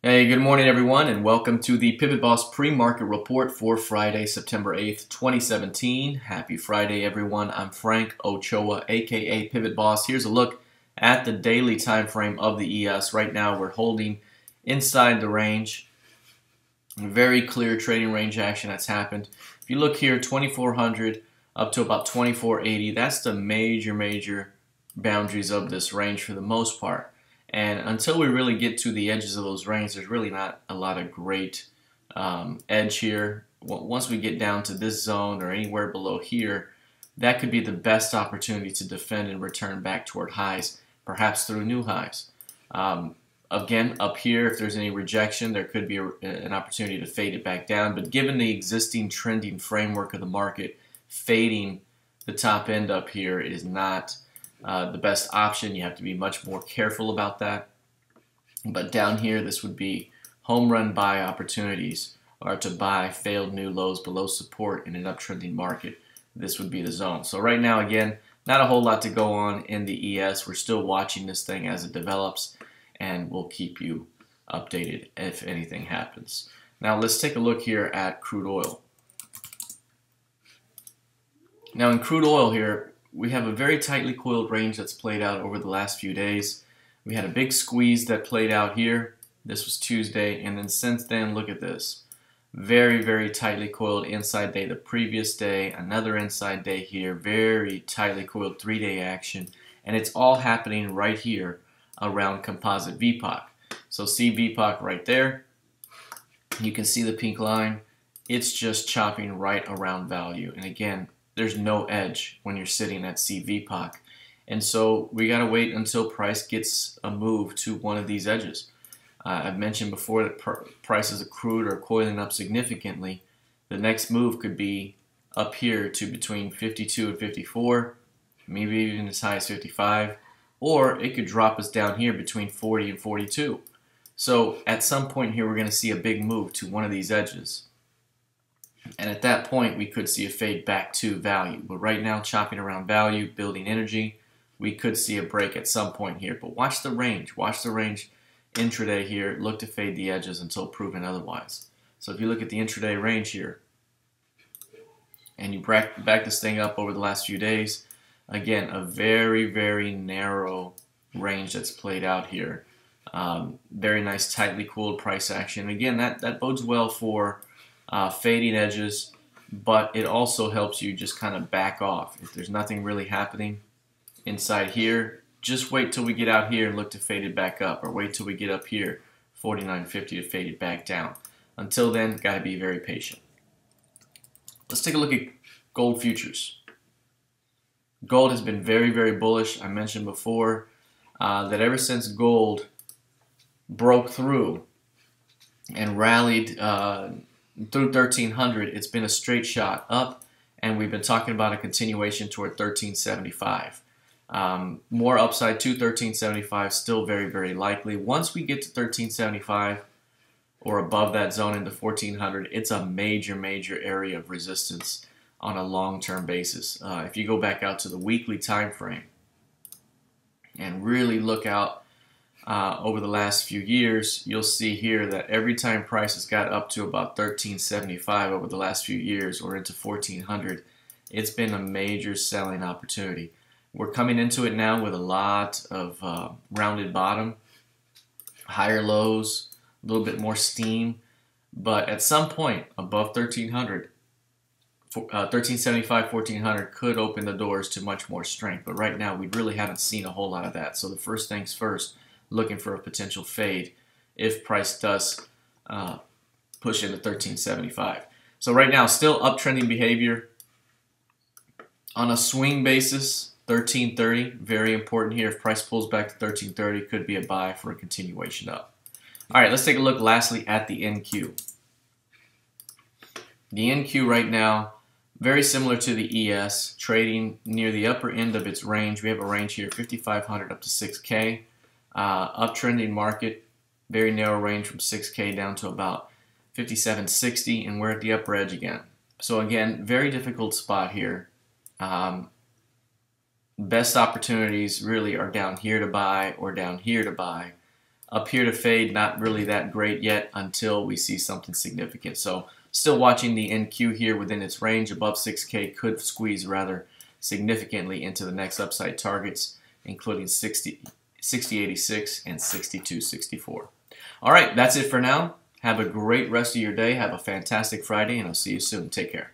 Hey, good morning everyone, and welcome to the PivotBoss Pre-Market Report for Friday, September 8th, 2017. Happy Friday everyone. I'm Frank Ochoa, aka PivotBoss. Here's a look at the daily time frame of the ES. Right now we're holding inside the range. Very clear trading range action that's happened. If you look here, 2400 up to about 2480, that's the major boundaries of this range for the most part. And until we really get to the edges of those ranges, there's really not a lot of great edge here. Once we get down to this zone or anywhere below here, that could be the best opportunity to defend and return back toward highs, perhaps through new highs. Again, up here, if there's any rejection, there could be an opportunity to fade it back down. But given the existing trending framework of the market, fading the top end up here is not the best option. You have to be much more careful about that. But down here, this would be home run buy opportunities, or to buy failed new lows below support in an uptrending market. This would be the zone. So right now, again, not a whole lot to go on in the ES. We're still watching this thing as it develops, and we'll keep you updated if anything happens. Now let's take a look here at crude oil. Now in crude oil here, we have a very tightly coiled range that's played out over the last few days. We had a big squeeze that played out here. This was Tuesday, and then since then, look at this. Very tightly coiled inside day the previous day, another inside day here, very tightly coiled 3-day action, and it's all happening right here around composite VPOC. So see VPOC right there. You can see the pink line. It's just chopping right around value, and again, there's no edge when you're sitting at CVPOC. And so we got to wait until price gets a move to one of these edges. I've mentioned before that prices of crude are coiling up significantly. The next move could be up here to between 52 and 54, maybe even as high as 55, or it could drop us down here between 40 and 42. So at some point here, we're going to see a big move to one of these edges. And at that point, we could see a fade back to value. But right now, chopping around value, building energy, we could see a break at some point here. But watch the range. Watch the range intraday here. Look to fade the edges until proven otherwise. So if you look at the intraday range here, and you back this thing up over the last few days, again, a very narrow range that's played out here. Very nice, tightly cooled price action. Again, that bodes well for fading edges, but it also helps you just kind of back off. If there's nothing really happening inside here, just wait till we get out here and look to fade it back up, or wait till we get up here, 49.50, to fade it back down. Until then, got to be very patient. Let's take a look at gold futures. Gold has been very bullish. I mentioned before that ever since gold broke through and rallied through 1300, it's been a straight shot up, and we've been talking about a continuation toward 1375. More upside to 1375, still very likely. Once we get to 1375 or above that zone into 1400, it's a major area of resistance on a long-term basis. If you go back out to the weekly time frame and really look out over the last few years, you'll see here that every time prices got up to about 1375 over the last few years, or into 1400, it's been a major selling opportunity. We're coming into it now with a lot of rounded bottom, higher lows, a little bit more steam, but at some point above 1300, 1375, 1400 could open the doors to much more strength. But right now, we really haven't seen a whole lot of that. So the first things first, looking for a potential fade if price does push into 1375. So right now, still uptrending behavior. On a swing basis, 1330, very important here. If price pulls back to 1330, could be a buy for a continuation up. All right, let's take a look lastly at the NQ. The NQ right now, very similar to the ES, trading near the upper end of its range. We have a range here, 5,500 up to 6K. Uptrending market, very narrow range from 6K down to about 57.60, and we're at the upper edge again. So again, very difficult spot here. Best opportunities really are down here to buy or down here to buy. Up here to fade, not really that great yet until we see something significant. So still watching the NQ here within its range above 6K, could squeeze rather significantly into the next upside targets, including 60.86 and 62.64. All right, that's it for now. Have a great rest of your day. Have a fantastic Friday, and I'll see you soon. Take care.